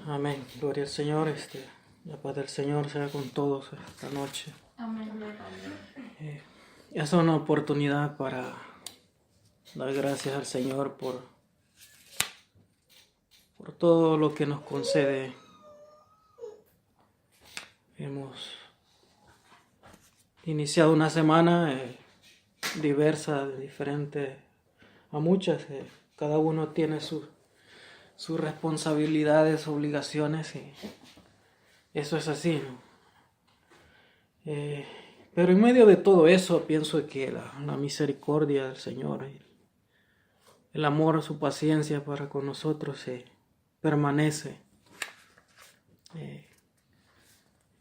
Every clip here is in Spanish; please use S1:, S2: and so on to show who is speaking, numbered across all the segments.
S1: Amén. Gloria al Señor. La paz del Señor sea con todos esta noche.
S2: Amén.
S1: Es una oportunidad para dar gracias al Señor por todo lo que nos concede. Hemos iniciado una semana diversa, diferente a muchas. Cada uno tiene sus responsabilidades, obligaciones, y eso es así, ¿no? Pero en medio de todo eso pienso que la misericordia del Señor, el amor, su paciencia para con nosotros permanece.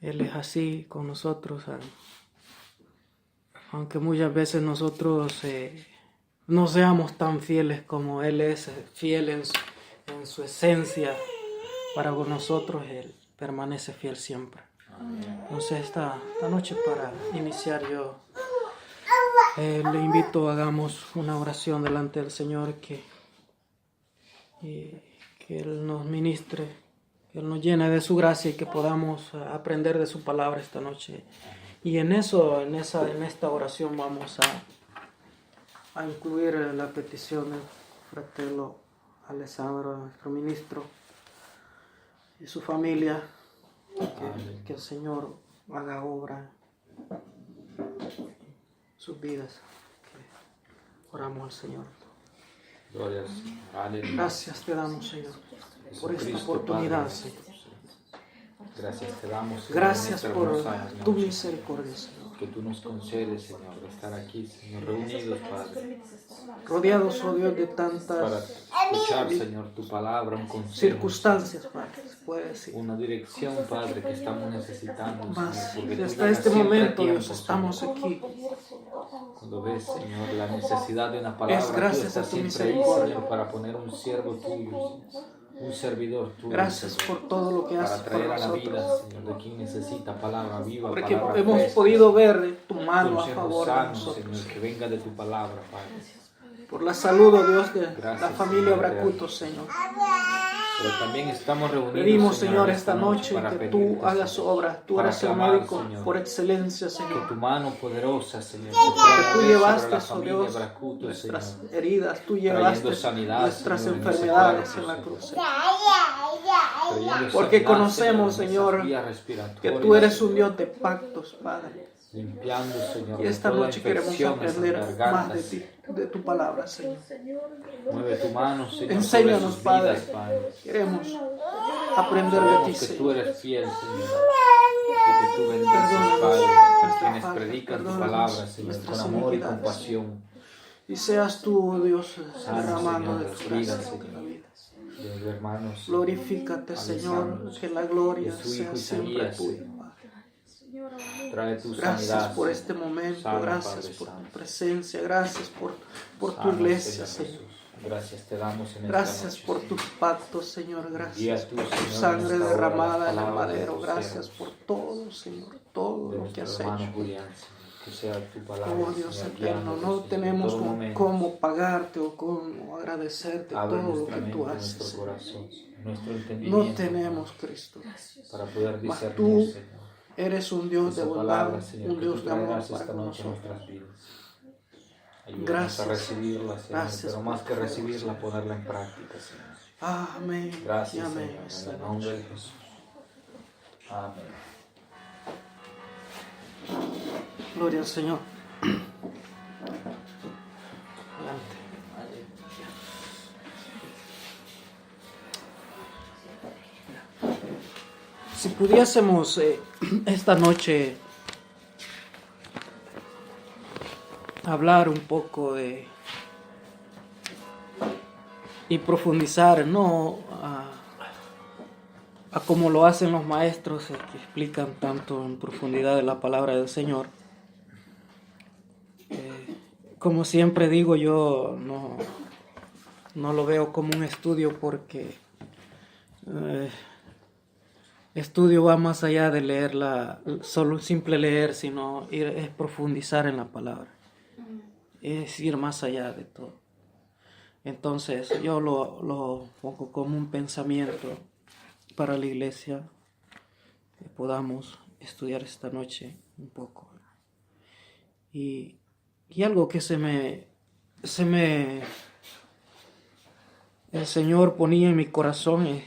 S1: Él es así con nosotros, aunque muchas veces nosotros no seamos tan fieles como Él es fiel en su esencia. Para con nosotros Él permanece fiel siempre. Entonces esta noche, para iniciar, yo le invito, hagamos una oración delante del Señor, que Él nos ministre, que Él nos llene de su gracia y que podamos aprender de su palabra esta noche. Y en esta oración vamos a incluir la petición del fratello Alessandro, nuestro ministro, y su familia, que el Señor haga obra en sus vidas. Oramos al Señor. Gracias te damos, Señor, por esta oportunidad, Señor.
S3: Gracias te damos, Señor.
S1: Gracias por tu misericordia, Señor.
S3: Que tú nos concedes, Señor, de estar aquí, Señor, reunidos, Padre.
S1: Rodeados, oh Dios, de
S3: Para
S1: tantas
S3: escuchar, Señor, tu palabra, un consejo,
S1: circunstancias, Padre, puede decir.
S3: una dirección, Padre, que estamos necesitando,
S1: Mas
S3: Señor, porque tú
S1: hasta
S3: llegas
S1: este
S3: siempre a
S1: momento,
S3: tiempo,
S1: Dios, estamos
S3: Señor.
S1: aquí.
S3: Cuando ves, Señor, la necesidad de una palabra,
S1: Es gracias
S3: tú
S1: a
S3: estás
S1: tu
S3: siempre ahí,
S1: misericordia.
S3: Señor, para poner un siervo tuyo, Señor, un servidor tuyo,
S1: Gracias
S3: Señor,
S1: por todo lo que haces
S3: para
S1: por
S3: traer a la vida,
S1: nosotros.
S3: Señor, de quien necesita palabra viva,
S1: Porque
S3: palabra
S1: hemos
S3: fresca,
S1: podido ver tu mano a
S3: consejo
S1: favor de
S3: sano,
S1: nosotros.
S3: Señor, que venga de tu palabra, Padre.
S1: Por la salud, oh Dios, de la
S3: Gracias,
S1: familia
S3: Señor,
S1: Bracuto, Señor.
S3: Pero también estamos reunidos,
S1: Pedimos, Señor, esta noche
S3: para
S1: que
S3: pedirte,
S1: tú hagas
S3: Señor,
S1: obra. Tú
S3: para
S1: eres el
S3: clamar,
S1: médico
S3: Señor,
S1: por excelencia,
S3: que
S1: Señor.
S3: tu mano poderosa, Señor,
S1: Que tú
S3: sobre
S1: llevaste,
S3: la
S1: oh
S3: familia
S1: Dios,
S3: Bracuto,
S1: nuestras
S3: Señor,
S1: heridas. Tú
S3: trayendo
S1: llevaste
S3: sanidad,
S1: nuestras
S3: Señor, en ese
S1: enfermedades
S3: cuerpo,
S1: en la
S3: Señor.
S1: cruz, Señor.
S3: Trayendo
S1: Porque
S3: sanidad,
S1: conocemos,
S3: en esas
S1: Señor,
S3: vías respiratorias,
S1: que tú eres un
S3: Señor,
S1: Dios de pactos, Padre.
S3: limpiando, Señor,
S1: Y
S3: de
S1: esta
S3: toda
S1: noche queremos
S3: infección esas
S1: aprender más
S3: gargantas.
S1: de ti, de tu palabra, Señor.
S3: Mueve tu mano, Señor,
S1: Enséñanos,
S3: sobre sus
S1: Padre.
S3: vidas, Padre.
S1: Queremos aprender de ti,
S3: Sabemos que tú
S1: Señor.
S3: eres fiel, Señor, y que tú bendices,
S1: Perdónanos
S3: Padre, a
S1: nuestra
S3: quienes
S1: falta,
S3: predican tu
S1: perdónanos
S3: palabra, Señor,
S1: nuestras
S3: con amor y
S1: iniquidades.
S3: compasión.
S1: Y seas tú, Dios,
S3: Sana,
S1: derramando
S3: Señor,
S1: de
S3: las
S1: tu
S3: vidas,
S1: gracia en
S3: Señor,
S1: la vida.
S3: de los hermanos.
S1: Glorifícate, Señor,
S3: Alessandro,
S1: que la gloria
S3: de su
S1: sea
S3: hijo
S1: siempre
S3: Isaías,
S1: tuya,
S3: Señor.
S1: Padre.
S3: Trae tu
S1: Gracias
S3: sanidad,
S1: por
S3: Señor.
S1: este momento,
S3: Sana,
S1: gracias
S3: Padre
S1: por tu
S3: Santo.
S1: presencia, gracias por tu
S3: Sana,
S1: iglesia,
S3: Señor
S1: Señor.
S3: Jesús. Gracias te damos en esta
S1: Gracias
S3: noche,
S1: por
S3: Señor.
S1: tus pactos, Señor.
S3: Guía
S1: Gracias
S3: tú,
S1: por tu
S3: Señor,
S1: sangre
S3: en esta hora
S1: derramada
S3: las
S1: en el
S3: palabras de
S1: madero.
S3: tus
S1: Gracias
S3: siervos,
S1: por todo, Señor, todo
S3: de
S1: lo que
S3: nuestro
S1: has
S3: hermano
S1: hecho.
S3: Julián, Señor. Que sea tu palabra,
S1: Oh Dios
S3: Señor,
S1: eterno,
S3: guiándonos,
S1: no
S3: Señor,
S1: tenemos
S3: en todo momento.
S1: cómo pagarte o cómo agradecerte
S3: Abre
S1: todo lo
S3: nuestra
S1: que
S3: mente,
S1: tú haces,
S3: nuestro
S1: Señor.
S3: corazón, nuestro entendimiento,
S1: No tenemos, Cristo.
S3: para poder
S1: Mas
S3: discernir,
S1: tú
S3: Señor.
S1: Eres un Dios de
S3: Esa
S1: bondad,
S3: palabra, Señor,
S1: un
S3: que
S1: Dios
S3: tú
S1: de amor
S3: traerás
S1: para
S3: esta
S1: con
S3: noche a
S1: nosotros.
S3: nuestras vidas. Ayúdanos
S1: Gracias.
S3: a recibirla, Señor,
S1: Gracias
S3: pero
S1: por
S3: más
S1: tu
S3: que
S1: favor,
S3: recibirla,
S1: Señor.
S3: ponerla en práctica, Señor.
S1: Amén y
S3: Gracias,
S1: amén.
S3: Señor,
S1: esta
S3: en el nombre
S1: noche.
S3: de Jesús. Amén.
S1: Gloria al Señor. Adelante. Si pudiésemos esta noche hablar un poco y profundizar, no a como lo hacen los maestros que explican tanto en profundidad de la palabra del Señor. Como siempre digo, yo no lo veo como un estudio, porque estudio va más allá de leerla, solo simple leer, sino es profundizar en la palabra, es ir más allá de todo. Entonces yo lo pongo como un pensamiento para la iglesia, que podamos estudiar esta noche un poco. Y algo que el Señor ponía en mi corazón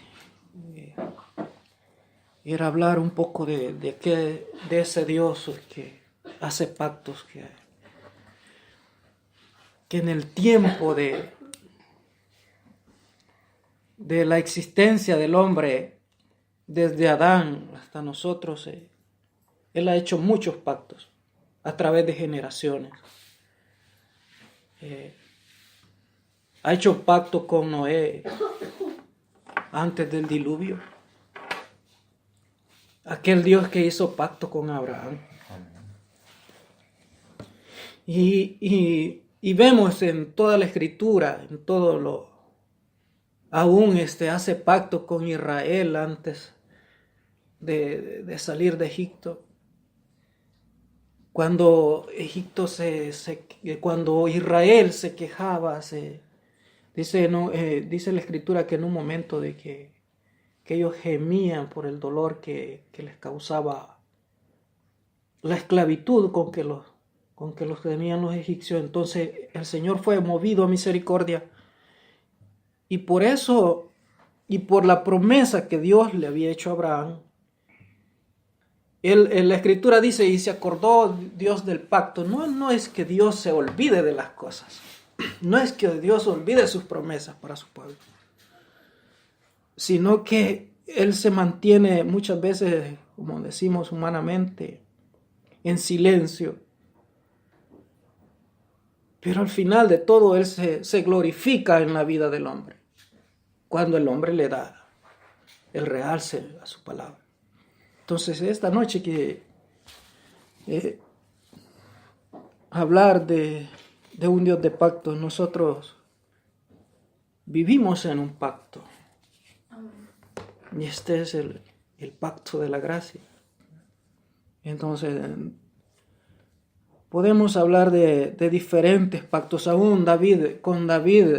S1: era hablar un poco de ese Dios que hace pactos, que en el tiempo de la existencia del hombre, desde Adán hasta nosotros, Él ha hecho muchos pactos a través de generaciones. Ha hecho pacto con Noé antes del diluvio. Aquel Dios que hizo pacto con Abraham. Y vemos en toda la escritura, en todo aún hace pacto con Israel antes de salir de Egipto. Cuando cuando Israel se quejaba, dice la escritura que en un momento de que ellos gemían por el dolor que les causaba la esclavitud con que los tenían los egipcios. Entonces el Señor fue movido a misericordia, y por eso y por la promesa que Dios le había hecho a Abraham, la escritura dice, y se acordó Dios del pacto. No es que Dios se olvide de las cosas, no es que Dios olvide sus promesas para su pueblo, sino que Él se mantiene muchas veces, como decimos humanamente, en silencio. Pero al final de todo, Él se glorifica en la vida del hombre, cuando el hombre le da el realce a su palabra. Entonces, esta noche que hablar de un Dios de pacto, nosotros vivimos en un pacto. Y este es el pacto de la gracia. Entonces, podemos hablar de diferentes pactos. Aún con David,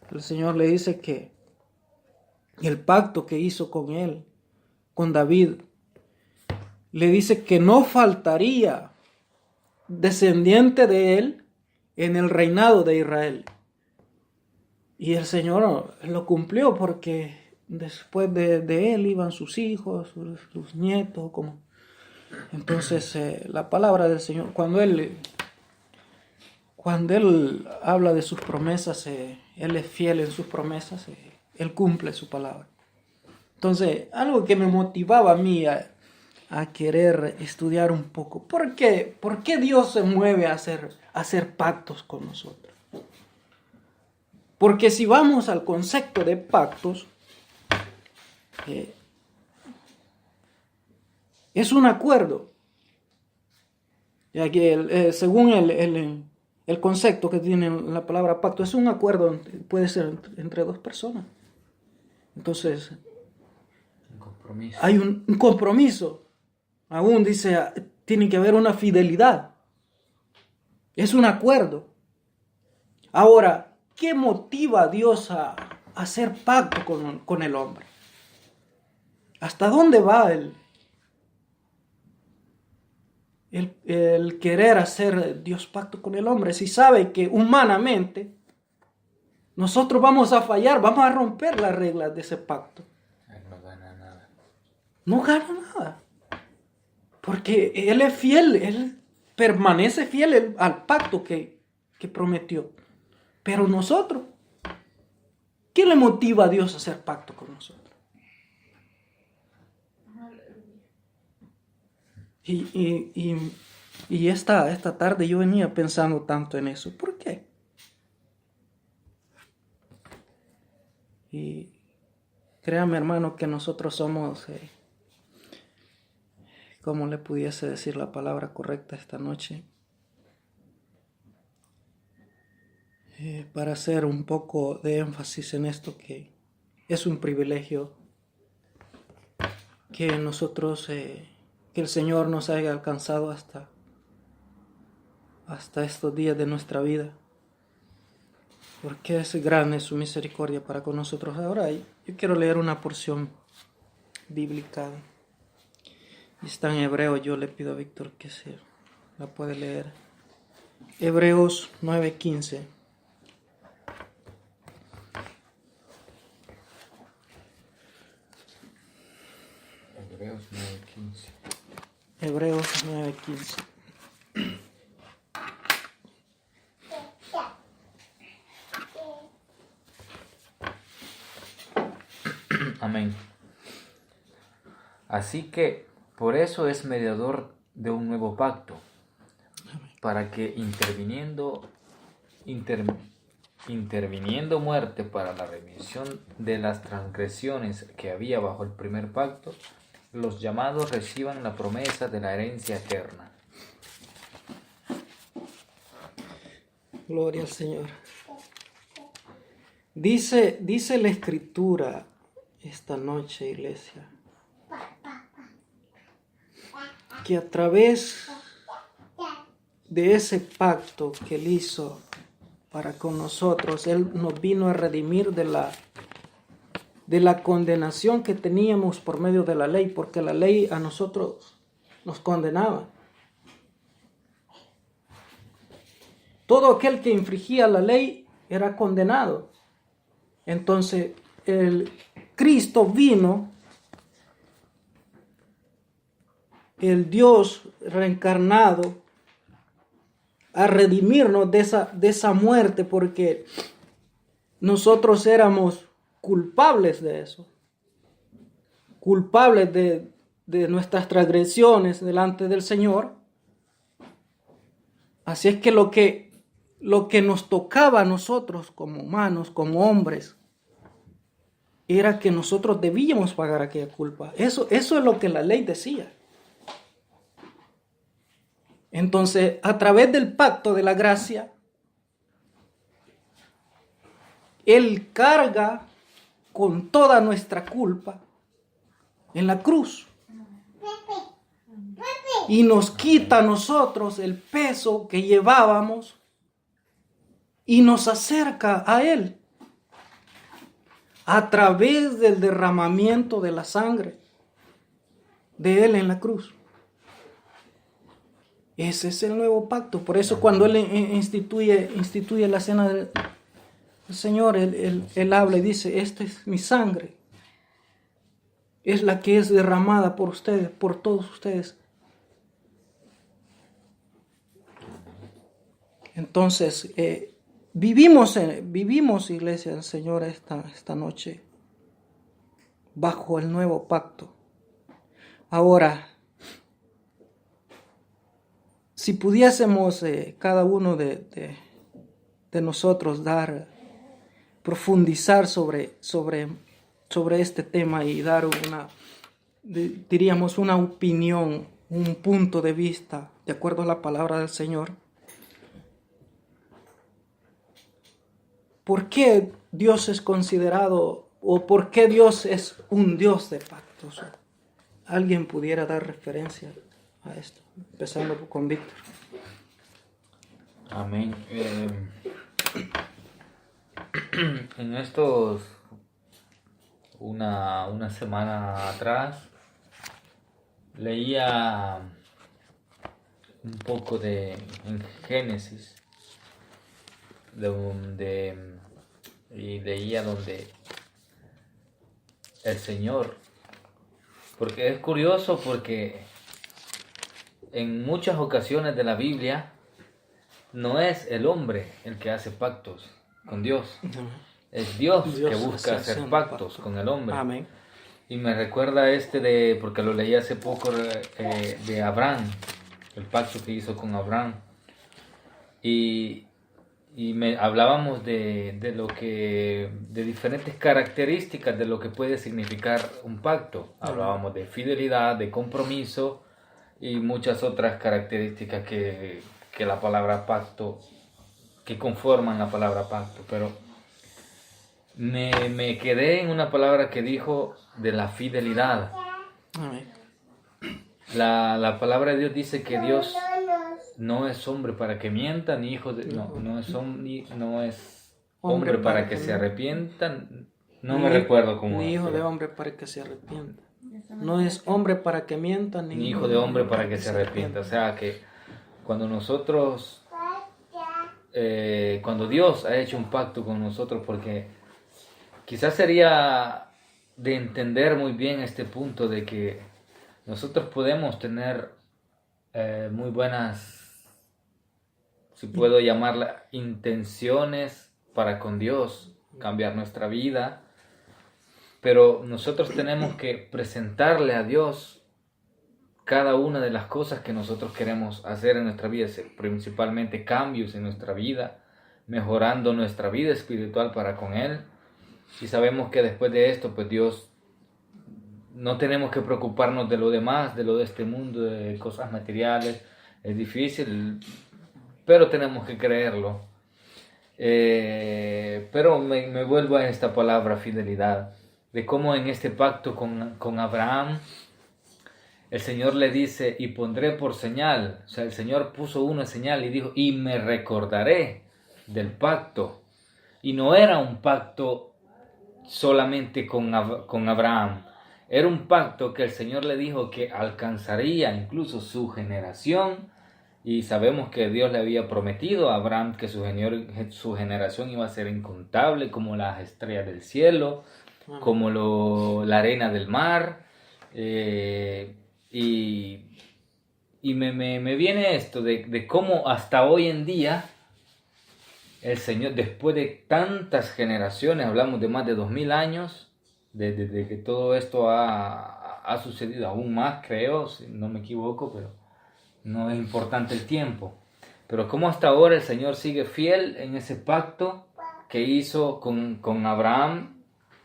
S1: el Señor le dice que el pacto que hizo con él, con David, le dice que no faltaría descendiente de él en el reinado de Israel. Y el Señor lo cumplió, porque después de él iban sus hijos, sus nietos. Entonces la palabra del Señor, cuando él habla de sus promesas, Él es fiel en sus promesas, Él cumple su palabra. Entonces, algo que me motivaba a mí a querer estudiar un poco. ¿Por qué Dios se mueve a hacer pactos con nosotros? Porque si vamos al concepto de pactos, es un acuerdo. Ya que según el concepto que tiene la palabra pacto, es un acuerdo, puede ser entre dos personas. Entonces, hay un compromiso. Aún dice, tiene que haber una fidelidad. Es un acuerdo. Ahora, ¿qué motiva a Dios a hacer pacto con el hombre? ¿Hasta dónde va el querer hacer Dios pacto con el hombre? Si sabe que humanamente nosotros vamos a fallar, vamos a romper las reglas de ese pacto.
S3: Él no gana nada.
S1: No gana nada. Porque Él es fiel, Él permanece fiel al pacto que prometió. Pero nosotros, ¿qué le motiva a Dios a hacer pacto con nosotros? Y esta tarde yo venía pensando tanto en eso. ¿Por qué? Y créame, hermano, que nosotros somos, ¿cómo le pudiese decir la palabra correcta esta noche? Para hacer un poco de énfasis en esto, que es un privilegio que nosotros, que el Señor nos haya alcanzado hasta estos días de nuestra vida, porque es grande su misericordia para con nosotros. Ahora yo quiero leer una porción bíblica. Y está en hebreo. Yo le pido a Víctor que se la puede leer. Hebreos 9:15.
S3: Hebreos 9:15.
S1: Hebreos 9:15.
S3: Amén. Así que por eso es mediador de un nuevo pacto, para que interviniendo muerte para la remisión de las transgresiones que había bajo el primer pacto, los llamados reciban la promesa de la herencia eterna.
S1: Gloria al Señor. Dice la Escritura esta noche, iglesia, que a través de ese pacto que Él hizo para con nosotros, Él nos vino a redimir de la condenación que teníamos por medio de la ley, porque la ley a nosotros nos condenaba. Todo aquel que infringía la ley era condenado. Entonces, el Cristo vino, el Dios reencarnado, a redimirnos de esa muerte, porque nosotros éramos culpables de eso, culpables de nuestras transgresiones delante del Señor. Así es que lo que nos tocaba a nosotros como humanos, como hombres, era que nosotros debíamos pagar aquella culpa. Eso es lo que la ley decía. Entonces, a través del pacto de la gracia, Él carga con toda nuestra culpa en la cruz. Y nos quita a nosotros el peso que llevábamos y nos acerca a Él a través del derramamiento de la sangre de Él en la cruz. Ese es el nuevo pacto. Por eso cuando Él instituye la cena del Señor, él habla y dice: esta es mi sangre. Es la que es derramada por ustedes, por todos ustedes. Entonces, vivimos, iglesia del Señor, esta noche bajo el nuevo pacto. Ahora, si pudiésemos cada uno de nosotros profundizar sobre este tema y dar diríamos una opinión, un punto de vista de acuerdo a la palabra del Señor. ¿Por qué Dios es considerado, o por qué Dios es un Dios de pactos? ¿Alguien pudiera dar referencia a esto? Empezando con Víctor.
S3: Amén. En estos, una semana atrás, leía un poco en Génesis, y leía donde el Señor, porque es curioso, porque en muchas ocasiones de la Biblia no es el hombre el que hace pactos con Dios, es Dios que busca hacer pactos con el hombre.
S1: Amén.
S3: Y me recuerda porque lo leí hace poco, de Abraham, el pacto que hizo con Abraham. Y hablábamos de diferentes características de lo que puede significar un pacto. Hablábamos de fidelidad, de compromiso y muchas otras características que la palabra pacto, que conforman la palabra pacto. Pero me quedé en una palabra que dijo de la fidelidad.
S1: Amén.
S3: La palabra de Dios dice que Dios no es hombre para que mienta, ni hijo de... No es hombre para que se arrepientan. No me recuerdo cómo...
S1: Ni hijo de hombre para que se arrepienta. No es hombre para que mienta,
S3: ni hijo de hombre para que se arrepienta. O sea que cuando nosotros, cuando Dios ha hecho un pacto con nosotros, porque quizás sería de entender muy bien este punto de que nosotros podemos tener muy buenas, si puedo llamarla, intenciones para con Dios, cambiar nuestra vida, pero nosotros tenemos que presentarle a Dios cada una de las cosas que nosotros queremos hacer en nuestra vida, principalmente cambios en nuestra vida, mejorando nuestra vida espiritual para con Él. Y sabemos que después de esto, pues Dios, no tenemos que preocuparnos de lo demás, de lo de este mundo, de cosas materiales. Es difícil, pero tenemos que creerlo. Pero me vuelvo a esta palabra fidelidad, de cómo en este pacto con Abraham, el Señor le dice, y pondré por señal, o sea, el Señor puso una señal y dijo, y me recordaré del pacto. Y no era un pacto solamente con Abraham, era un pacto que el Señor le dijo que alcanzaría incluso su generación, y sabemos que Dios le había prometido a Abraham que su generación iba a ser incontable como las estrellas del cielo, como la arena del mar. Y me viene esto de cómo hasta hoy en día el Señor, después de tantas generaciones, hablamos de más de 2000 años, desde que todo esto ha sucedido, aún más creo, si no me equivoco, pero no es importante el tiempo. Pero cómo hasta ahora el Señor sigue fiel en ese pacto que hizo con Abraham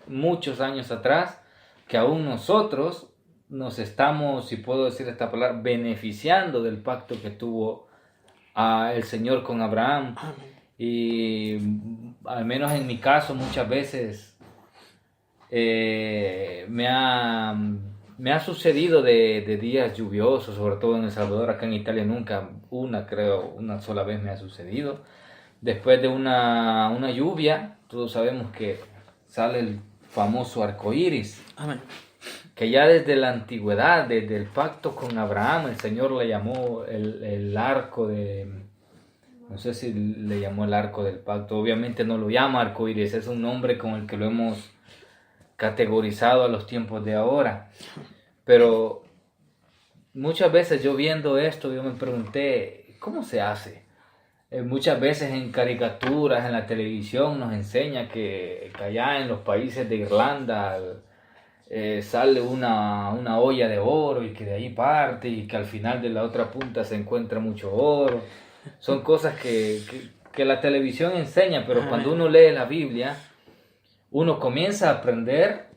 S3: muchos años atrás, que aún nosotros nos estamos, si puedo decir esta palabra, beneficiando del pacto que tuvo el Señor con Abraham. Y al menos en mi caso muchas veces me ha sucedido de días lluviosos, sobre todo en El Salvador. Acá en Italia nunca, una sola vez me ha sucedido. Después de una lluvia, todos sabemos que sale el famoso arco iris.
S1: Amén.
S3: Que ya desde la antigüedad, desde el pacto con Abraham, el Señor le llamó el arco de... No sé si le llamó el arco del pacto. Obviamente no lo llama arco iris, es un nombre con el que lo hemos categorizado a los tiempos de ahora. Pero muchas veces yo viendo esto, yo me pregunté, ¿cómo se hace? Muchas veces en caricaturas, en la televisión nos enseña que allá en los países de Irlanda sale una olla de oro y que de ahí parte y que al final de la otra punta se encuentra mucho oro. Son cosas que la televisión enseña, pero cuando uno lee la Biblia, uno comienza a aprender,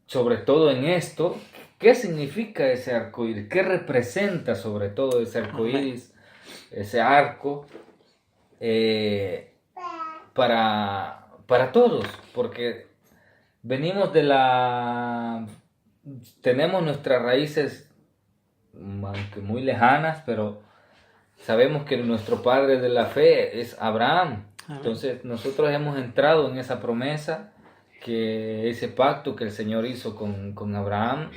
S3: sobre todo en esto, qué significa ese arco iris, qué representa sobre todo ese arco iris, ese arco, para todos, porque venimos tenemos nuestras raíces, aunque muy lejanas, pero sabemos que nuestro padre de la fe es Abraham. Entonces nosotros hemos entrado en esa promesa, ese pacto que el Señor hizo con Abraham,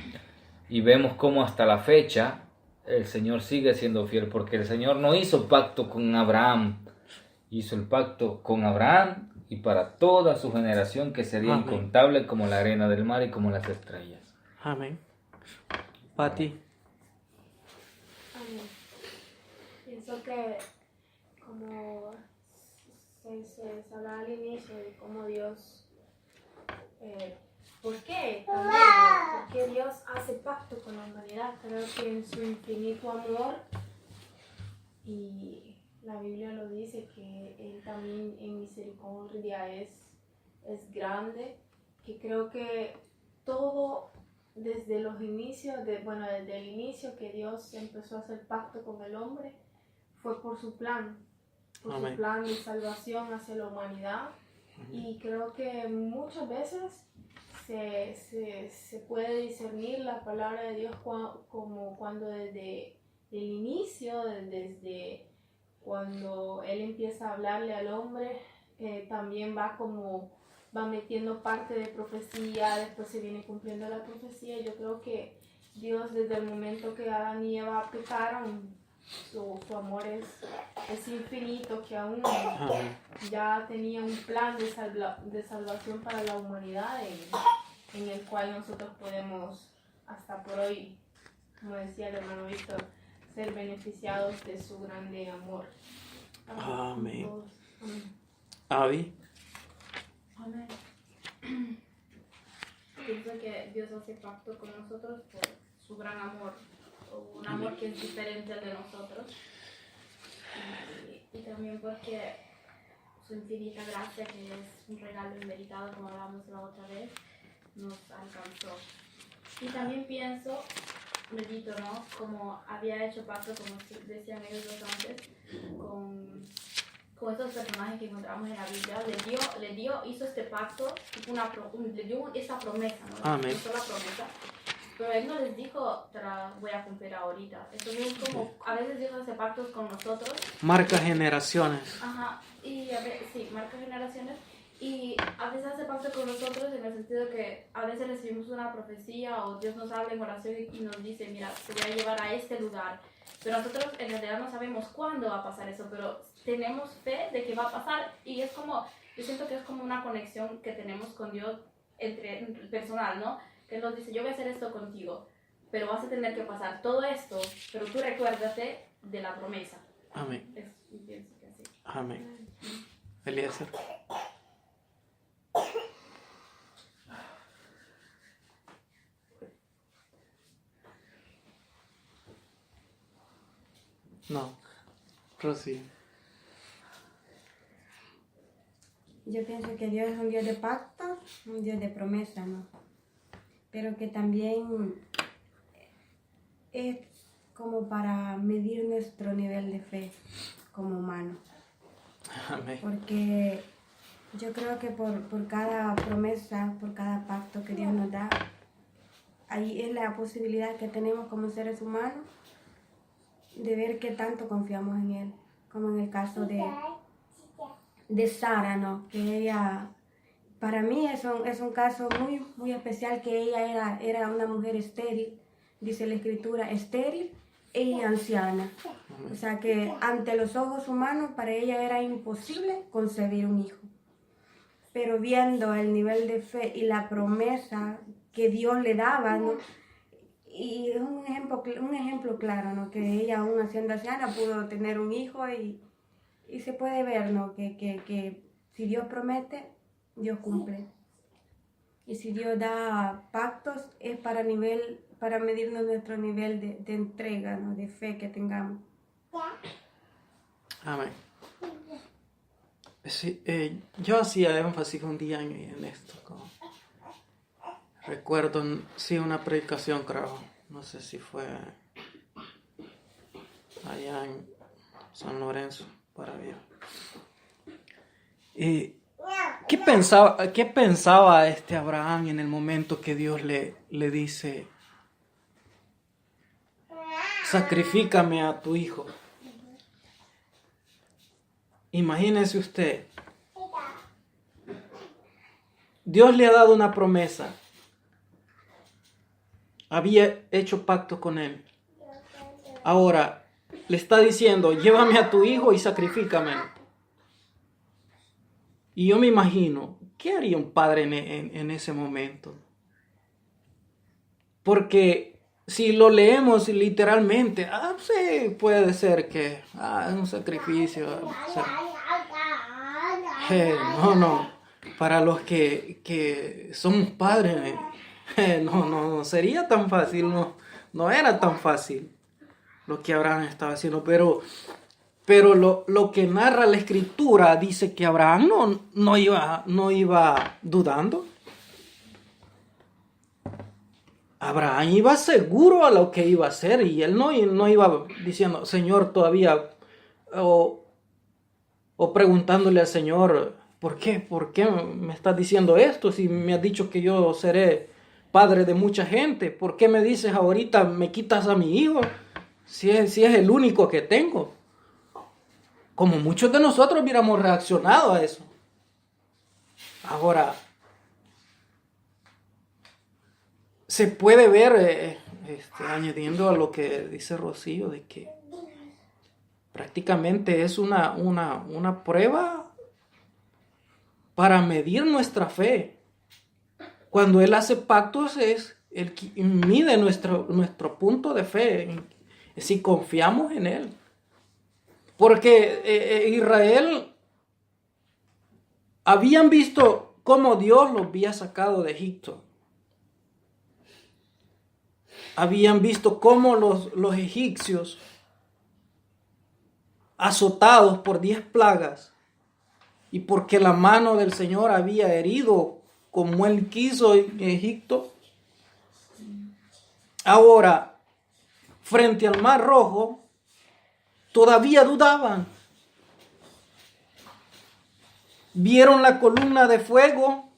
S3: y vemos cómo hasta la fecha el Señor sigue siendo fiel, porque el Señor no hizo pacto con Abraham, hizo el pacto con Abraham y para toda su generación, que sería incontable como la arena del mar y como las estrellas.
S1: Amén. Pati.
S2: Pienso que como se hablaba al inicio de cómo Dios, ¿por qué también? ¿Por qué Dios hace pacto con la humanidad? Creo que en su infinito amor, y la Biblia lo dice, que Él también en misericordia es grande, que creo que todo desde los inicios, desde el inicio que Dios empezó a hacer pacto con el hombre, fue por su plan de salvación hacia la humanidad. Y creo que muchas veces se puede discernir la palabra de Dios como cuando desde el inicio, desde cuando Él empieza a hablarle al hombre, también va como va metiendo parte de profecía, después se viene cumpliendo la profecía. Yo creo que Dios, desde el momento que Adán y Eva pecaron, su amor es infinito, que aún ya tenía un plan de salvación para la humanidad en el cual nosotros podemos, hasta por hoy, como decía el hermano Víctor, ser beneficiados de su grande amor.
S1: Amén.
S2: Amén.
S1: Abby.
S2: Amén. Pienso que Dios hace pacto con nosotros por su gran amor, o un amor que es diferente al de nosotros, y también porque su infinita gracia, que es un regalo inmeritado, como hablamos la otra vez, nos alcanzó. Y también pienso, repito, ¿no? Como había hecho pacto, como decían ellos dos antes, con esos personajes que encontramos en la Biblia, hizo este pacto, le dio esa promesa, ¿no?
S1: Amén.
S2: Hizo la promesa, pero él no les dijo, te la voy a cumplir ahorita. Entonces es como, a veces Dios hace pactos con nosotros.
S1: Marca generaciones.
S2: Ajá, y sí, marca generaciones. Y a veces hace pacto con nosotros en el sentido que a veces recibimos una profecía o Dios nos habla en oración y nos dice, mira, te voy a llevar a este lugar. Pero nosotros en realidad no sabemos cuándo va a pasar eso, pero tenemos fe de que va a pasar. Y es como, yo siento que es como una conexión que tenemos con Dios entre personal, ¿no? Que Él nos dice, yo voy a hacer esto contigo, pero vas a tener que pasar todo esto, pero tú recuérdate de la promesa.
S1: Amén.
S2: Pienso que así.
S1: Amén. Eliezer. No. Rosy.
S4: Yo pienso que Dios es un Dios de pacto, un Dios de promesa, ¿no? Pero que también es como para medir nuestro nivel de fe como humano.
S1: Amén.
S4: Porque yo creo que por cada promesa, por cada pacto que Dios nos da, ahí es la posibilidad que tenemos como seres humanos de ver qué tanto confiamos en Él. Como en el caso de Sara, ¿no? Que ella, para mí es un caso muy, muy especial, que ella era una mujer estéril, dice la Escritura, estéril y anciana. O sea que ante los ojos humanos para ella era imposible concebir un hijo. Pero viendo el nivel de fe y la promesa que Dios le daba, ¿no? Y es un ejemplo claro, ¿no? Que ella, aún siendo anciana, pudo tener un hijo y se puede ver, ¿no? Que si Dios promete, Dios cumple. Y si Dios da pactos, es para medirnos nuestro nivel de entrega, ¿no? De fe que tengamos.
S1: Amén. Sí, yo hacía énfasis un día en esto. Recuerdo, sí, una predicación, creo. No sé si fue allá en San Lorenzo, para ver. ¿Y qué pensaba Abraham en el momento que Dios le dice, sacrifícame a tu hijo? Imagínese usted, Dios le ha dado una promesa, había hecho pacto con él, ahora le está diciendo, llévame a tu hijo y sacrifícame. Y yo me imagino, ¿qué haría un padre en ese momento? Porque si lo leemos literalmente, sí, puede ser que es un sacrificio. No, para los que somos padres, no sería tan fácil, no era tan fácil lo que Abraham estaba haciendo, pero lo que narra la Escritura dice que Abraham no iba dudando. Abraham iba seguro a lo que iba a hacer y él no iba diciendo, Señor, todavía, o preguntándole al Señor, ¿por qué me estás diciendo esto? Si me has dicho que yo seré padre de mucha gente, ¿por qué me dices ahorita me quitas a mi hijo? Si es el único que tengo. Como muchos de nosotros hubiéramos reaccionado a eso. Ahora, se puede ver, añadiendo a lo que dice Rocío, de que prácticamente es una prueba para medir nuestra fe. Cuando Él hace pactos, es Él mide nuestro punto de fe, si confiamos en Él. Porque Israel habían visto cómo Dios los había sacado de Egipto. Habían visto cómo los egipcios, azotados por 10 plagas, y porque la mano del Señor había herido como Él quiso en Egipto, ahora, frente al Mar Rojo, todavía dudaban. Vieron la columna de fuego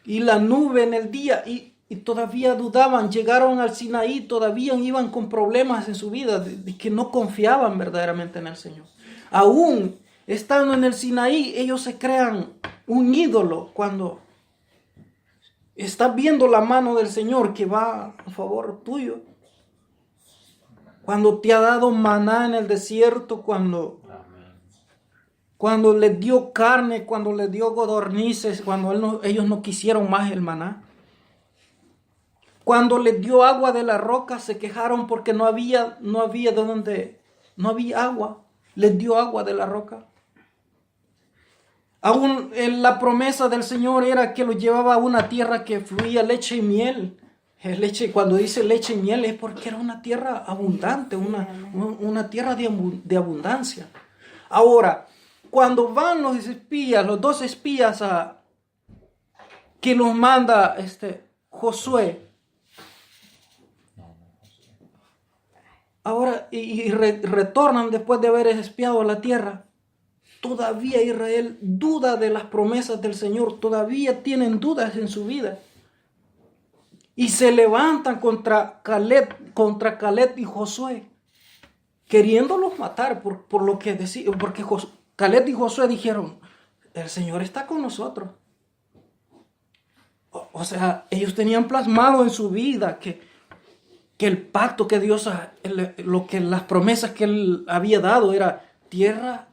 S1: y la nube en el día y todavía dudaban. Llegaron al Sinaí, todavía iban con problemas en su vida, de que no confiaban verdaderamente en el Señor. Aún estando en el Sinaí, ellos se crean un ídolo cuando estás viendo la mano del Señor que va a favor tuyo. Cuando te ha dado maná en el desierto, cuando les dio carne, cuando les dio codornices, cuando ellos no quisieron más el maná. Cuando les dio agua de la roca, se quejaron porque no había agua. Les dio agua de la roca. Aún la promesa del Señor era que los llevaba a una tierra que fluía leche y miel. Cuando dice leche y miel es porque era una tierra abundante, una tierra de abundancia. Ahora, cuando van los dos espías que los manda Josué, ahora y retornan después de haber espiado la tierra, todavía Israel duda de las promesas del Señor, todavía tienen dudas en su vida. Y se levantan contra Caleb y Josué, queriéndolos matar por lo que decía, porque Caleb y Josué dijeron, el Señor está con nosotros. O sea, ellos tenían plasmado en su vida que el pacto que Dios, las promesas que Él había dado era tierra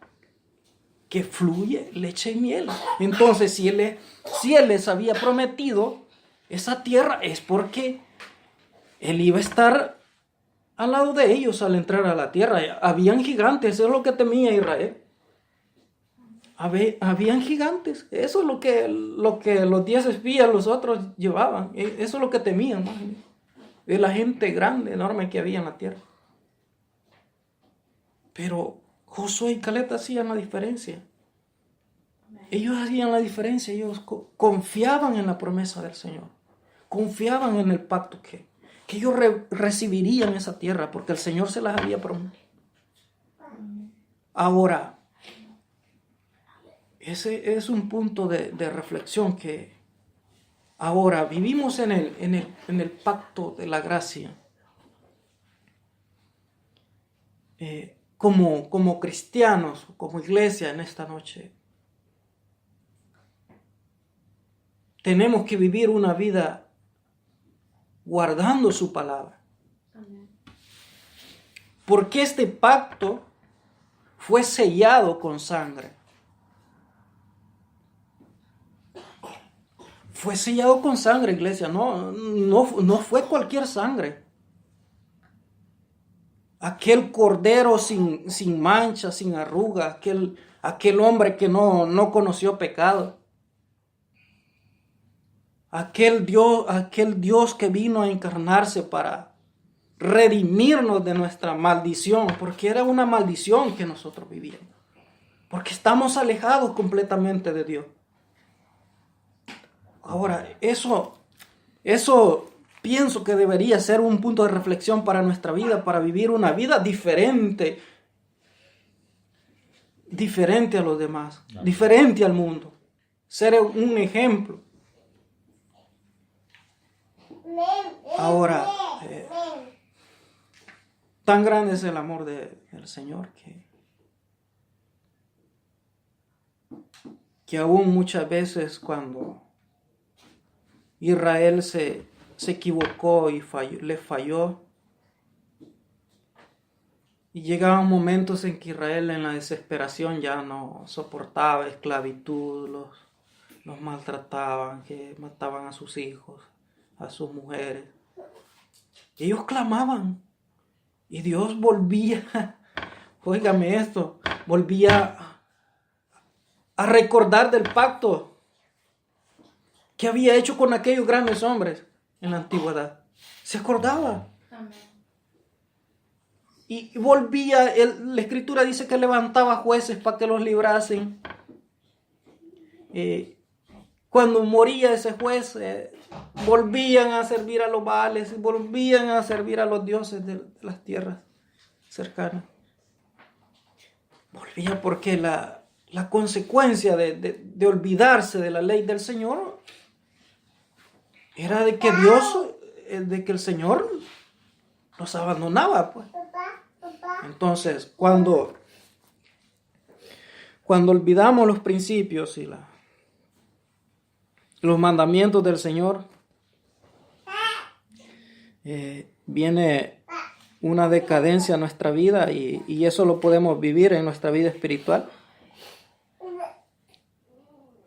S1: que fluye leche y miel. Entonces, si Él les había prometido esa tierra, es porque Él iba a estar al lado de ellos al entrar a la tierra. Habían gigantes, eso es lo que temía Israel. Habían gigantes, eso es lo que los 10 espías, los otros llevaban, eso es lo que temían, de la gente grande, enorme que había en la tierra. Pero Josué y Caleb hacían la diferencia. Ellos hacían la diferencia, ellos confiaban en la promesa del Señor, confiaban en el pacto que ellos recibirían esa tierra, porque el Señor se las había prometido. Ahora, ese es un punto de reflexión que ahora vivimos en el pacto de la gracia. Como cristianos, como iglesia en esta noche, tenemos que vivir una vida guardando su palabra. Porque este pacto fue sellado con sangre. Fue sellado con sangre, iglesia. No fue cualquier sangre. Aquel cordero sin mancha, sin arruga, aquel hombre que no conoció pecado. Aquel Dios que vino a encarnarse para redimirnos de nuestra maldición, porque era una maldición que nosotros vivíamos. Porque estamos alejados completamente de Dios. Ahora, eso pienso que debería ser un punto de reflexión para nuestra vida, para vivir una vida diferente a los demás, diferente al mundo, ser un ejemplo. Ahora, tan grande es el amor del Señor que aún muchas veces cuando Israel se equivocó y le falló. Y llegaban momentos en que Israel en la desesperación ya no soportaba esclavitud, los maltrataban, que mataban a sus hijos, a sus mujeres. Ellos clamaban y Dios volvía, óigame esto, volvía a recordar del pacto que había hecho con aquellos grandes hombres en la antigüedad. Se acordaba.
S2: Amén.
S1: Y volvía, la escritura dice que levantaba jueces para que los librasen. Cuando moría ese juez, volvían a servir a los Baales, volvían a servir a los dioses de las tierras cercanas. Volvía porque la consecuencia de olvidarse de la ley del Señor era de que el Señor los abandonaba, pues. Entonces, cuando olvidamos los principios y los mandamientos del Señor, viene una decadencia en nuestra vida y eso lo podemos vivir en nuestra vida espiritual.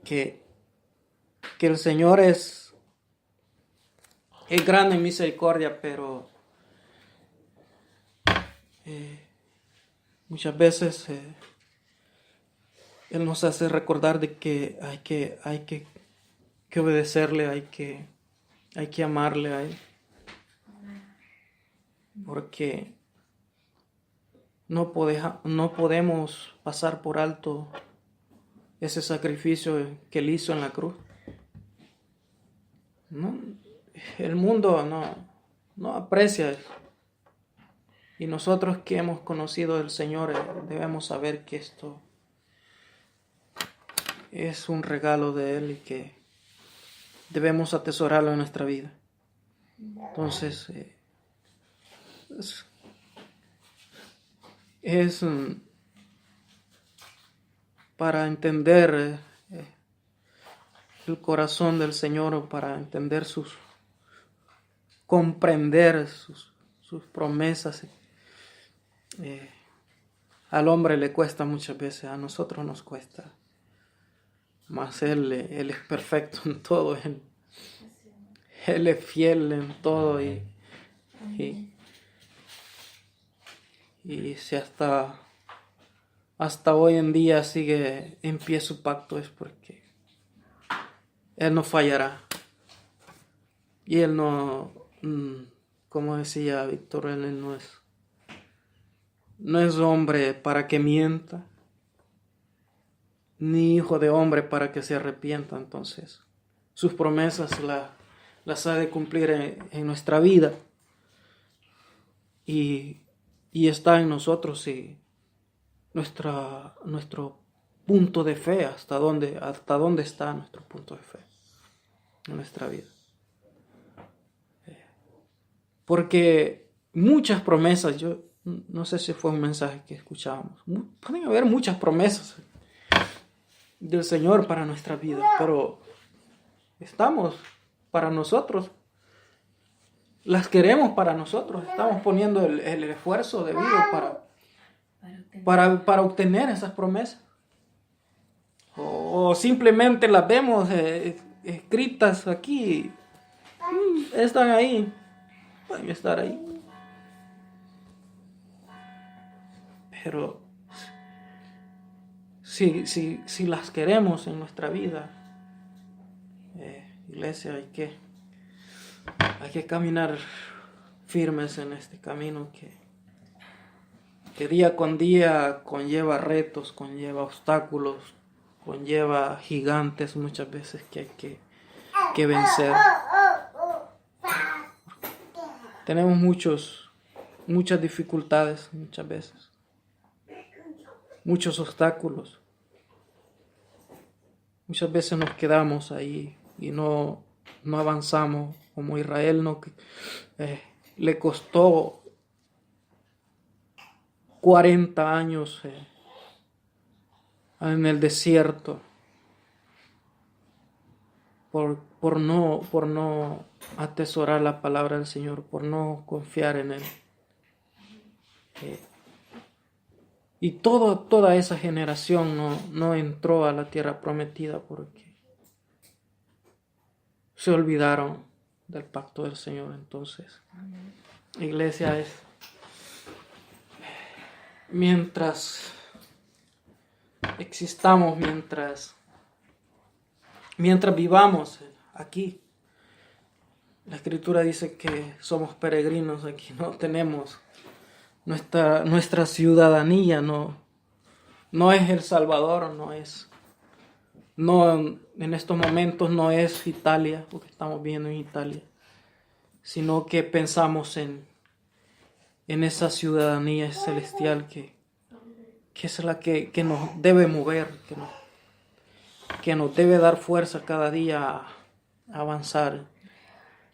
S1: Que el Señor es grande en misericordia, pero muchas veces Él nos hace recordar de que hay que obedecerle, hay que amarle a Él. Porque no podemos pasar por alto ese sacrificio que Él hizo en la cruz. No, el mundo no aprecia eso. Y nosotros que hemos conocido al Señor debemos saber que esto es un regalo de Él y que debemos atesorarlo en nuestra vida. Entonces, es para entender el corazón del Señor, o para entender comprender sus promesas. Al hombre le cuesta muchas veces, a nosotros nos cuesta. Mas Él es perfecto en todo, Él es fiel en todo y si hasta hoy en día sigue en pie su pacto, es porque Él no fallará. Y Él no, como decía Víctor, Él no es hombre para que mienta, ni hijo de hombre para que se arrepienta. Entonces, sus promesas las ha de cumplir en nuestra vida. Y está en nosotros nuestro punto de fe, hasta dónde está nuestro punto de fe en nuestra vida. Porque muchas promesas, yo no sé si fue un mensaje que escuchábamos, pueden haber muchas promesas del Señor para nuestra vida, pero estamos para nosotros, las queremos para nosotros, estamos poniendo el esfuerzo debido para obtener esas promesas, o simplemente las vemos escritas aquí, están ahí, pueden estar ahí, pero si las queremos en nuestra vida, iglesia, hay que caminar firmes en este camino que día con día conlleva retos, conlleva obstáculos, conlleva gigantes muchas veces que hay que vencer. Tenemos muchas dificultades muchas veces, muchos obstáculos. Muchas veces nos quedamos ahí y no avanzamos, como Israel le costó 40 años en el desierto por por no atesorar la palabra del Señor, por no confiar en Él. Y toda esa generación no entró a la tierra prometida porque se olvidaron del pacto del Señor. Entonces, iglesia, es mientras existamos, mientras vivamos aquí, la Escritura dice que somos peregrinos aquí, no tenemos nuestra ciudadanía, no es El Salvador, en estos momentos no es Italia, porque estamos viendo en Italia, sino que pensamos en esa ciudadanía celestial que es la que nos debe mover, que nos debe dar fuerza cada día a avanzar,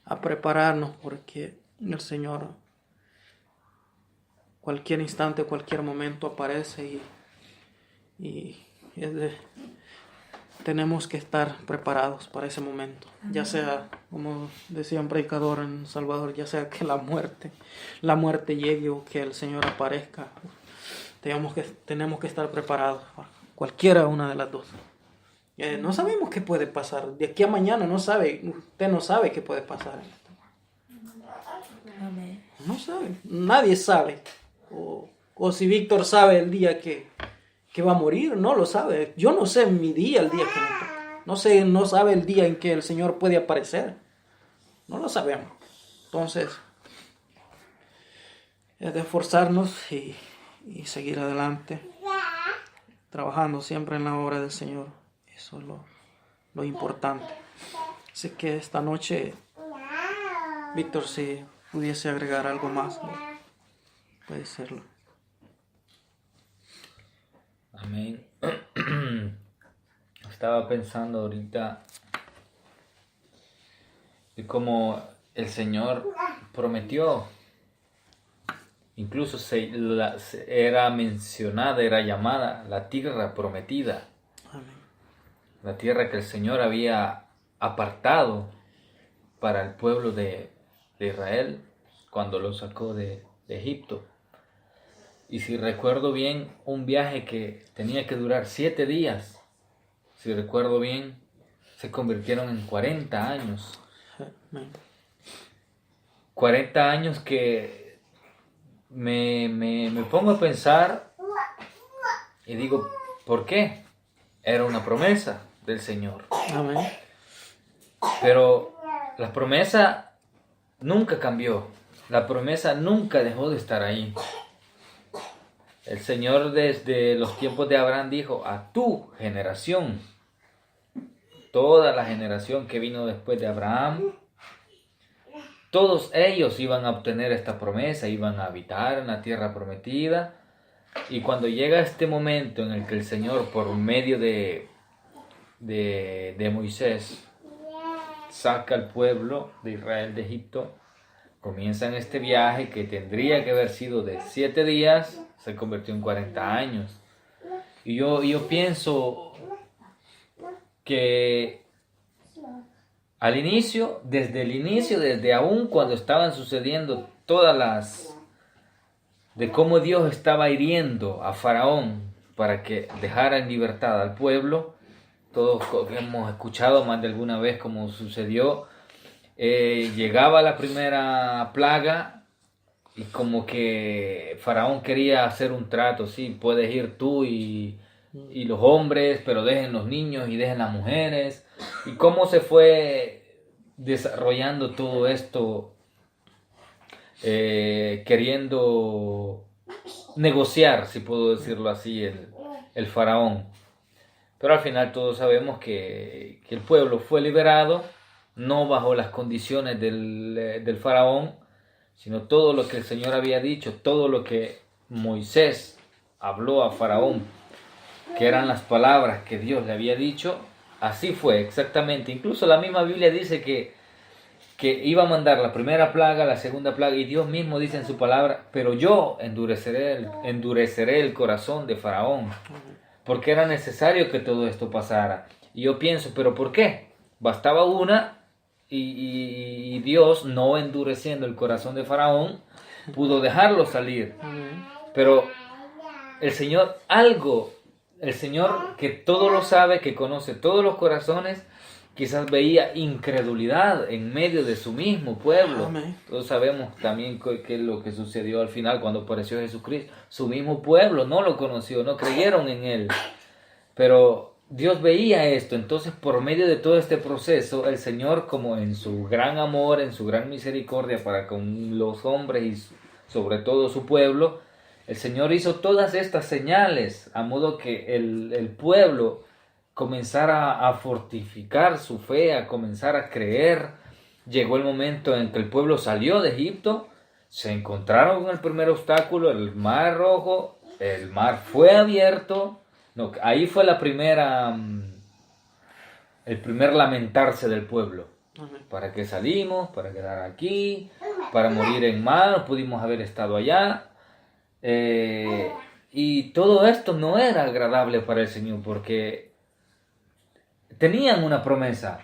S1: a prepararnos, porque el Señor cualquier instante, cualquier momento aparece y tenemos que estar preparados para ese momento. Ya sea, como decía un predicador en El Salvador, ya sea que la muerte llegue o que el Señor aparezca, tenemos que estar preparados para cualquiera una de las dos. No sabemos qué puede pasar. De aquí a mañana usted no sabe qué puede pasar.
S4: Amén.
S1: No sabe, nadie sabe. O si Víctor sabe el día que va a morir, no lo sabe. Yo no sé mi día, el día que me toca. No sabe el día en que el Señor puede aparecer. No lo sabemos. Entonces, es de esforzarnos y seguir adelante, trabajando siempre en la obra del Señor. Eso es lo importante. Así que esta noche, Víctor, si pudiese agregar algo más, puede serlo.
S3: Amén. Estaba pensando ahorita de cómo el Señor prometió, incluso era mencionada, era llamada la tierra prometida.
S1: Amén.
S3: La tierra que el Señor había apartado para el pueblo de Israel cuando lo sacó de Egipto. Y si recuerdo bien, un viaje que tenía que durar 7 días, si recuerdo bien, se convirtieron en 40 años.
S1: Amén.
S3: 40 años que me pongo a pensar y digo, ¿por qué? Era una promesa del Señor.
S1: Amén.
S3: Pero la promesa nunca cambió. La promesa nunca dejó de estar ahí. El Señor desde los tiempos de Abraham dijo, a tu generación, toda la generación que vino después de Abraham, todos ellos iban a obtener esta promesa, iban a habitar en la tierra prometida. Y cuando llega este momento en el que el Señor, por medio de Moisés, saca al pueblo de Israel de Egipto, comienzan este viaje que tendría que haber sido de 7 días, se convirtió en 40 años. Y yo pienso que desde aún cuando estaban sucediendo de cómo Dios estaba hiriendo a Faraón para que dejara en libertad al pueblo, todos hemos escuchado más de alguna vez cómo sucedió. Llegaba la primera plaga y como que Faraón quería hacer un trato, sí, puedes ir tú y los hombres, pero dejen los niños y dejen las mujeres. Y cómo se fue desarrollando todo esto, queriendo negociar, si puedo decirlo así, el Faraón. Pero al final todos sabemos que el pueblo fue liberado, no bajo las condiciones del Faraón, sino todo lo que el Señor había dicho, todo lo que Moisés habló a Faraón, que eran las palabras que Dios le había dicho, así fue exactamente. Incluso la misma Biblia dice que iba a mandar la primera plaga, la segunda plaga, y Dios mismo dice en su palabra, pero yo endureceré el corazón de Faraón, porque era necesario que todo esto pasara. Y yo pienso, ¿pero por qué? Bastaba una y Dios, no endureciendo el corazón de Faraón, pudo dejarlo salir.
S1: Amén.
S3: Pero el Señor que todo lo sabe, que conoce todos los corazones, quizás veía incredulidad en medio de su mismo pueblo.
S1: Amén.
S3: Todos sabemos también qué es lo que sucedió al final cuando apareció Jesucristo. Su mismo pueblo no lo conoció, no creyeron en Él. Pero Dios veía esto, entonces por medio de todo este proceso, el Señor, como en su gran amor, en su gran misericordia para con los hombres y sobre todo su pueblo, el Señor hizo todas estas señales a modo que el pueblo comenzara a fortificar su fe, a comenzar a creer. Llegó el momento en que el pueblo salió de Egipto, se encontraron con el primer obstáculo, el Mar Rojo, el mar fue abierto. No, ahí fue el primer lamentarse del pueblo.
S1: Amén.
S3: ¿Para qué salimos? ¿Para quedar aquí? ¿Para morir en mar? Pudimos haber estado allá. Y todo esto no era agradable para el Señor porque tenían una promesa.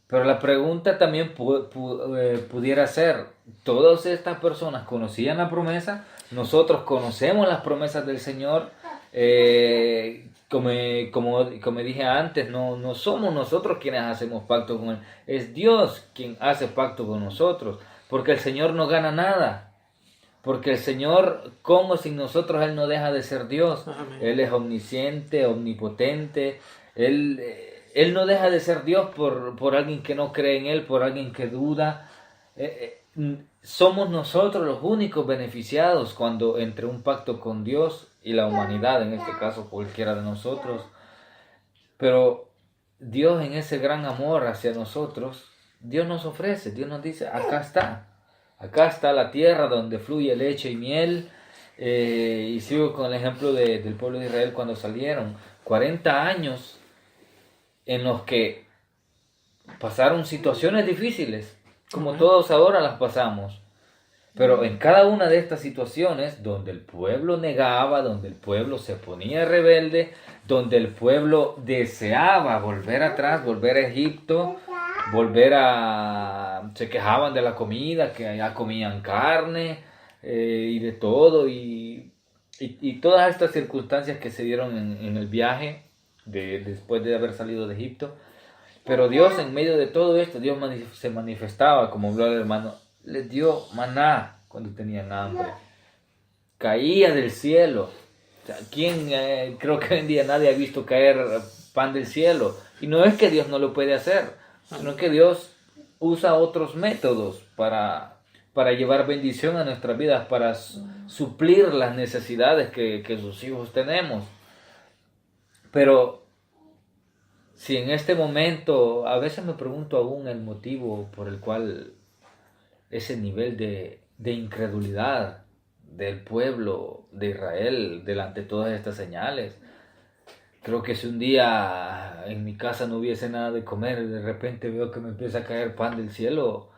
S3: Pero la pregunta también pudiera ser, ¿todas estas personas conocían la promesa? Nosotros conocemos las promesas del Señor. Como dije antes, no somos nosotros quienes hacemos pacto con Él. Es Dios quien hace pacto con nosotros. Porque el Señor no gana nada. Porque el Señor, con o sin nosotros, Él no deja de ser Dios.
S1: Amén.
S3: Él es omnisciente, omnipotente. Él no deja de ser Dios por alguien que no cree en Él, por alguien que duda. Somos nosotros los únicos beneficiados cuando entre un pacto con Dios y la humanidad, en este caso cualquiera de nosotros. Pero Dios, en ese gran amor hacia nosotros, Dios nos ofrece, Dios nos dice, acá está la tierra donde fluye leche y miel. Y sigo con el ejemplo del pueblo de Israel cuando salieron, 40 años en los que pasaron situaciones difíciles, como todos ahora las pasamos. Pero en cada una de estas situaciones, donde el pueblo negaba, donde el pueblo se ponía rebelde, donde el pueblo deseaba volver atrás, volver a Egipto, se quejaban de la comida, que allá comían carne y de todo, y todas estas circunstancias que se dieron en el viaje después de haber salido de Egipto. Pero Dios, en medio de todo esto, Dios se manifestaba, como habló el hermano, les dio maná cuando tenían hambre, caía del cielo. O sea, creo que hoy en día nadie ha visto caer pan del cielo, y no es que Dios no lo puede hacer, sino que Dios usa otros métodos para llevar bendición a nuestras vidas, para suplir las necesidades que sus hijos tenemos. Pero si en este momento, a veces me pregunto aún el motivo por el cual ese nivel de incredulidad del pueblo de Israel delante de todas estas señales. Creo que si un día en mi casa no hubiese nada de comer y de repente veo que me empieza a caer pan del cielo,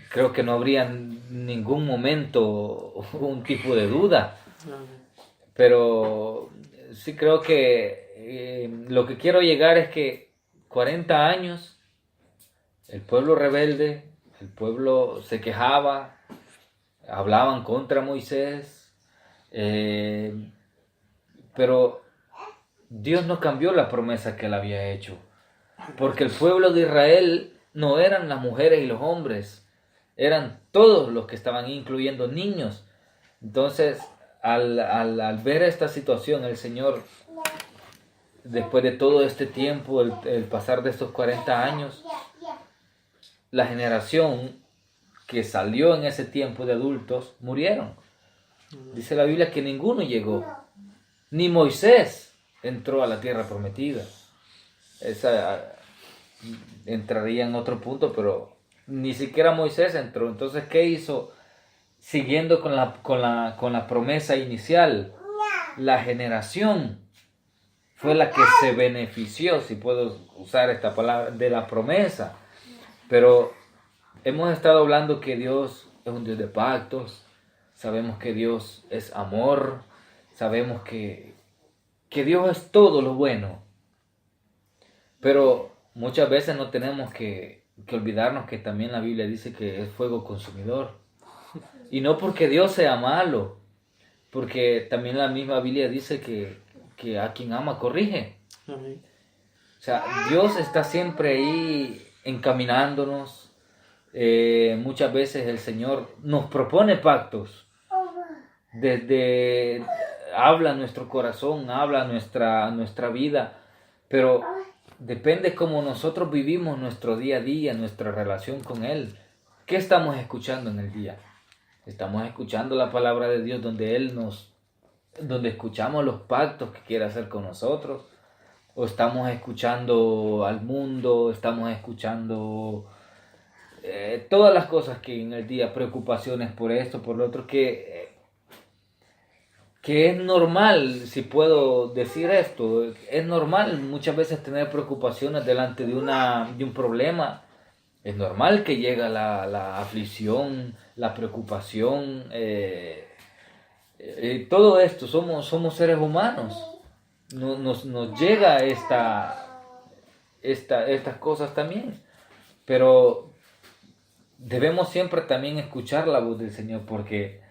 S3: creo que no habría en ningún momento un tipo de duda. Pero sí creo que lo que quiero llegar es que 40 años el pueblo rebelde, el pueblo se quejaba, hablaban contra Moisés, pero Dios no cambió la promesa que él había hecho, porque el pueblo de Israel no eran las mujeres y los hombres, eran todos los que estaban, incluyendo niños. Entonces, al ver esta situación, el Señor, después de todo este tiempo, el pasar de estos 40 años, la generación que salió en ese tiempo de adultos murieron. Dice la Biblia que ninguno llegó, ni Moisés entró a la tierra prometida. Esa entraría en otro punto, pero ni siquiera Moisés entró. Entonces, ¿qué hizo? Siguiendo con la promesa inicial, la generación fue la que se benefició, si puedo usar esta palabra, de la promesa. Pero hemos estado hablando que Dios es un Dios de pactos, sabemos que Dios es amor, sabemos que Dios es todo lo bueno. Pero muchas veces no tenemos que que olvidarnos que también la Biblia dice que es fuego consumidor. Y no porque Dios sea malo, porque también la misma Biblia dice que a quien ama corrige.
S1: Amén.
S3: O sea, Dios está siempre ahí encaminándonos. Muchas veces el Señor nos propone pactos. Desde habla nuestro corazón, habla nuestra vida, pero depende cómo nosotros vivimos nuestro día a día, nuestra relación con Él. ¿Qué estamos escuchando en el día? Estamos escuchando la palabra de Dios donde escuchamos los pactos que quiere hacer con nosotros, o estamos escuchando al mundo, estamos escuchando todas las cosas que en el día, preocupaciones por esto, por lo otro, que es normal, si puedo decir esto, es normal muchas veces tener preocupaciones delante de un problema. Es normal que llega la aflicción, la preocupación, todo esto, somos seres humanos. Nos llega estas cosas también, pero debemos siempre también escuchar la voz del Señor, porque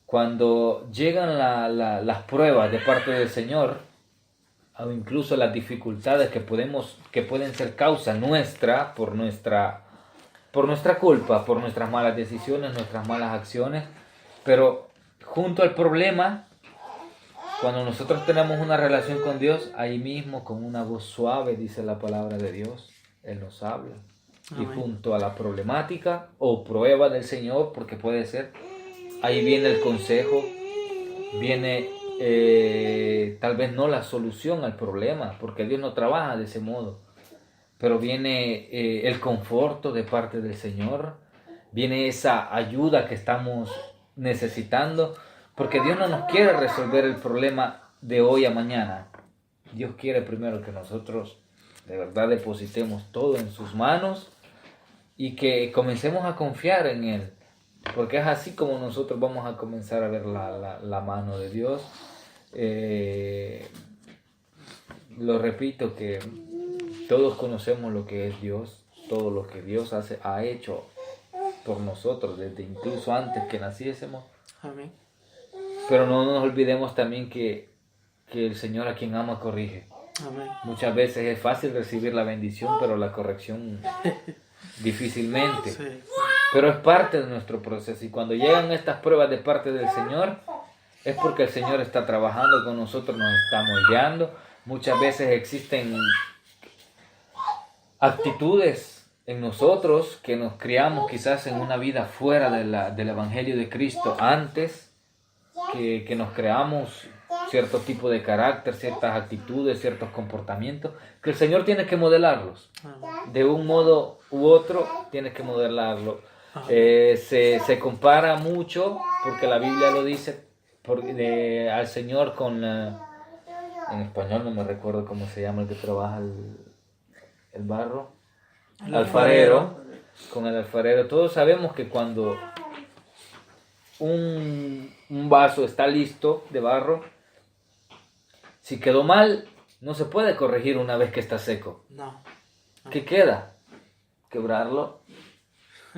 S3: cuando llegan las pruebas de parte del Señor, o incluso las dificultades que pueden ser causa nuestra, por nuestra culpa, por nuestras malas decisiones, nuestras malas acciones, pero junto al problema, cuando nosotros tenemos una relación con Dios, ahí mismo con una voz suave, dice la palabra de Dios, Él nos habla. Amén. Y junto a la problemática o prueba del Señor, porque puede ser, ahí viene el consejo, viene tal vez no la solución al problema, porque Dios no trabaja de ese modo, pero viene el conforto de parte del Señor, viene esa ayuda que estamos necesitando, porque Dios no nos quiere resolver el problema de hoy a mañana. Dios quiere primero que nosotros de verdad depositemos todo en sus manos y que comencemos a confiar en Él, porque es así como nosotros vamos a comenzar a ver la mano de Dios. Lo repito, que todos conocemos lo que es Dios, todo lo que Dios ha hecho por nosotros, desde incluso antes que naciésemos.
S1: Amén.
S3: Pero no nos olvidemos también que el Señor a quien ama corrige.
S1: Amén.
S3: Muchas veces es fácil recibir la bendición, pero la corrección difícilmente.
S1: Sí.
S3: Pero es parte de nuestro proceso, y cuando llegan estas pruebas de parte del Señor, es porque el Señor está trabajando con nosotros, nos está moldeando. Muchas veces existen actitudes en nosotros que nos criamos quizás en una vida fuera del Evangelio de Cristo antes, que nos creamos cierto tipo de carácter, ciertas actitudes, ciertos comportamientos, que el Señor tiene que modelarlos. De un modo u otro, tiene que modelarlo. Se compara mucho, porque la Biblia lo dice, al Señor con, en español no me recuerdo cómo se llama el que trabaja el barro, alfarero, con el alfarero. Todos sabemos que cuando un vaso está listo de barro, si quedó mal, no se puede corregir una vez que está seco.
S1: No.
S3: ¿Qué queda? Quebrarlo,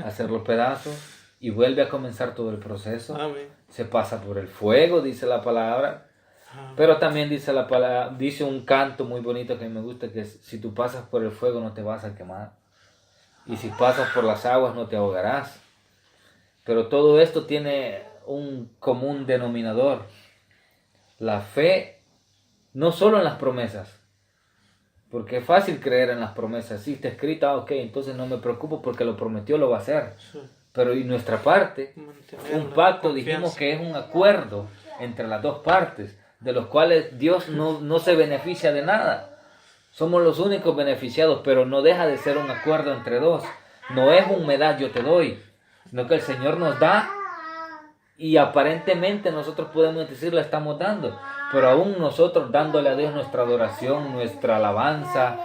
S3: hacerlo pedazos y vuelve a comenzar todo el proceso.
S1: Amén.
S3: Se pasa por el fuego, dice la palabra.
S1: Amén.
S3: Pero también dice un canto muy bonito que me gusta, que es: si tú pasas por el fuego no te vas a quemar, y si pasas por las aguas no te ahogarás. Pero todo esto tiene un común denominador: la fe, no solo en las promesas, porque es fácil creer en las promesas. Si está escrito, ok, entonces no me preocupo porque lo prometió, lo va a hacer.
S1: Sí.
S3: Pero y nuestra parte,
S1: Mantener
S3: un
S1: la
S3: pacto,
S1: confianza.
S3: dijimos que es un acuerdo entre las dos partes, de los cuales Dios no se beneficia de nada. Somos los únicos beneficiados, pero no deja de ser un acuerdo entre dos. No es un me das, yo te doy, sino que el Señor nos da y aparentemente nosotros podemos decir le estamos dando, pero aún nosotros dándole a Dios nuestra adoración, nuestra alabanza,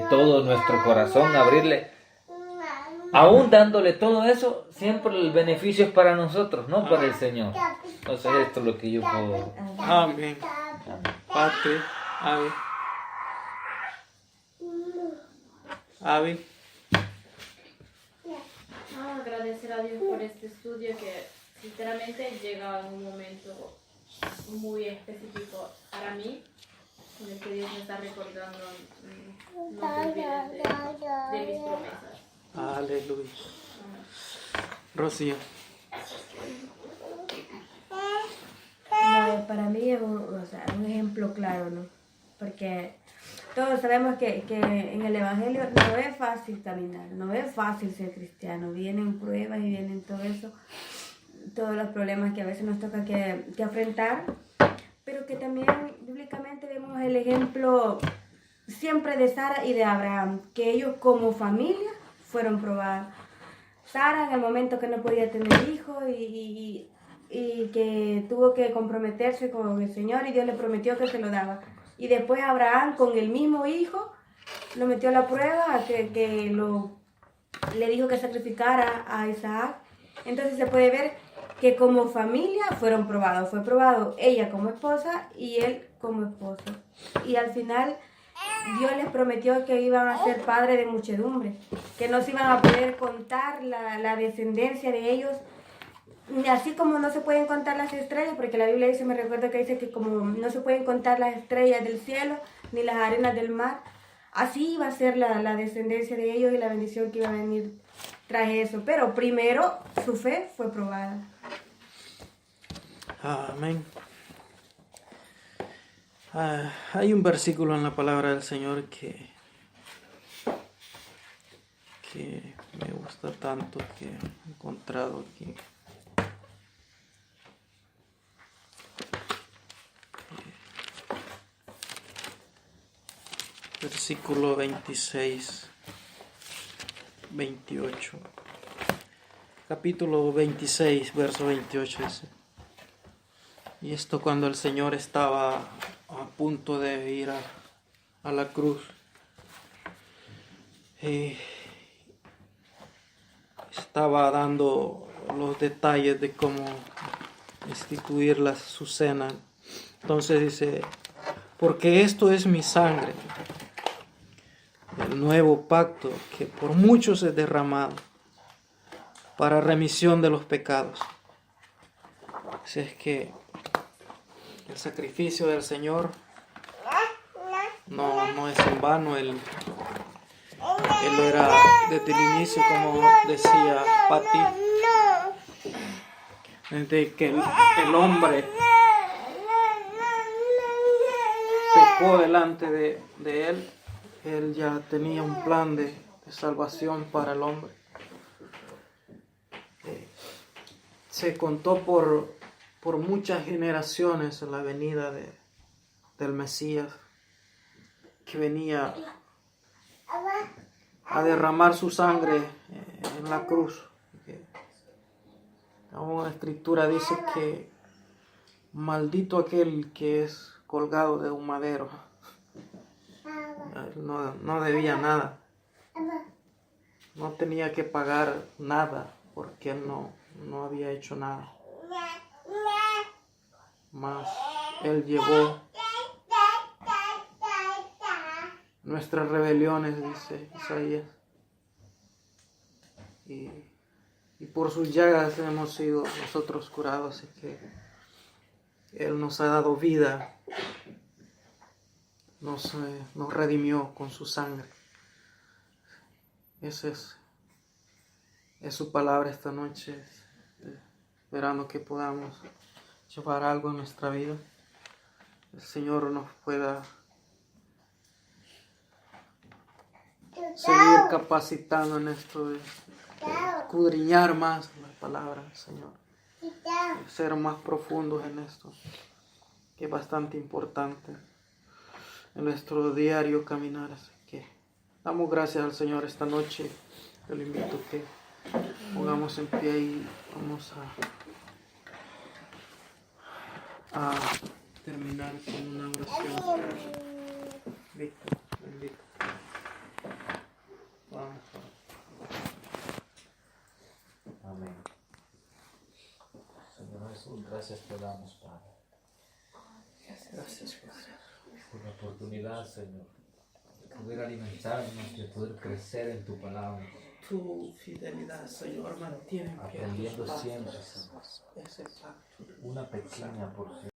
S3: todo nuestro corazón, abrirle, aún dándole todo eso, siempre el beneficio es para nosotros, no para el Señor. Entonces esto es lo que yo puedo.
S1: Amén. Padre, amén. Avi.
S2: Agradecer a Dios por este estudio que sinceramente llega en un momento muy específico para mí, en el que Dios me está recordando no te olvides de mis promesas.
S1: Aleluya. Rocío.
S4: No, para mí es un ejemplo claro, ¿no? Porque todos sabemos que en el Evangelio no es fácil caminar, no es fácil ser cristiano. Vienen pruebas y vienen todo eso, todos los problemas que a veces nos toca que afrontar, pero que también bíblicamente vemos el ejemplo siempre de Sara y de Abraham, que ellos como familia fueron probados. Sara en el momento que no podía tener hijos y que tuvo que comprometerse con el Señor y Dios le prometió que se lo daba. Y después Abraham con el mismo hijo lo metió a la prueba, le dijo que sacrificara a Isaac. Entonces se puede ver que como familia fueron probados. Fue probado ella como esposa y él como esposo. Y al final Dios les prometió que iban a ser padres de muchedumbre, que no se iban a poder contar la descendencia de ellos, así como no se pueden contar las estrellas, porque la Biblia dice, me recuerdo que dice que como no se pueden contar las estrellas del cielo, ni las arenas del mar, así iba a ser la descendencia de ellos y la bendición que iba a venir tras eso. Pero primero su fe fue probada.
S1: Amén. Hay un versículo en la palabra del Señor que me gusta tanto, que he encontrado aquí. Versículo 26, 28. Capítulo 26, verso 28 dice. Y esto cuando el Señor estaba a punto de ir a la cruz. Estaba dando los detalles de cómo instituir su cena. Entonces dice, porque esto es mi sangre, el nuevo pacto que por muchos es derramado para remisión de los pecados. Así es que el sacrificio del Señor no es en vano. Él era desde el inicio, como decía Pati, desde que el hombre pecó delante de él ya tenía un plan de salvación para el hombre. Se contó por muchas generaciones la venida del Mesías, que venía a derramar su sangre en la cruz. Aún la Escritura dice que maldito aquel que es colgado de un madero. No debía nada, no tenía que pagar nada porque él no había hecho nada. Mas él llevó nuestras rebeliones, dice Isaías, y por sus llagas hemos sido nosotros curados. Así que él nos ha dado vida, nos redimió con su sangre. Esa es su palabra esta noche, esperando que podamos llevar algo en nuestra vida. El Señor nos pueda seguir capacitando en esto de escudriñar más la palabra del Señor, de ser más profundos en esto, que es bastante importante en nuestro diario caminar. Así que damos gracias al Señor esta noche. Yo le invito a que pongamos en pie y vamos a terminar con una oración. Víctor, bendito. Vamos.
S3: Amén. Señor Jesús, gracias te damos, Padre.
S1: Gracias, Padre.
S3: Por la oportunidad, Señor, de poder alimentarnos y de poder crecer en tu palabra,
S1: Tu fidelidad, Señor, mantiene en pie tus
S3: aprendiendo
S1: pactos,
S3: siempre
S1: ese pacto.
S3: una pequeña porción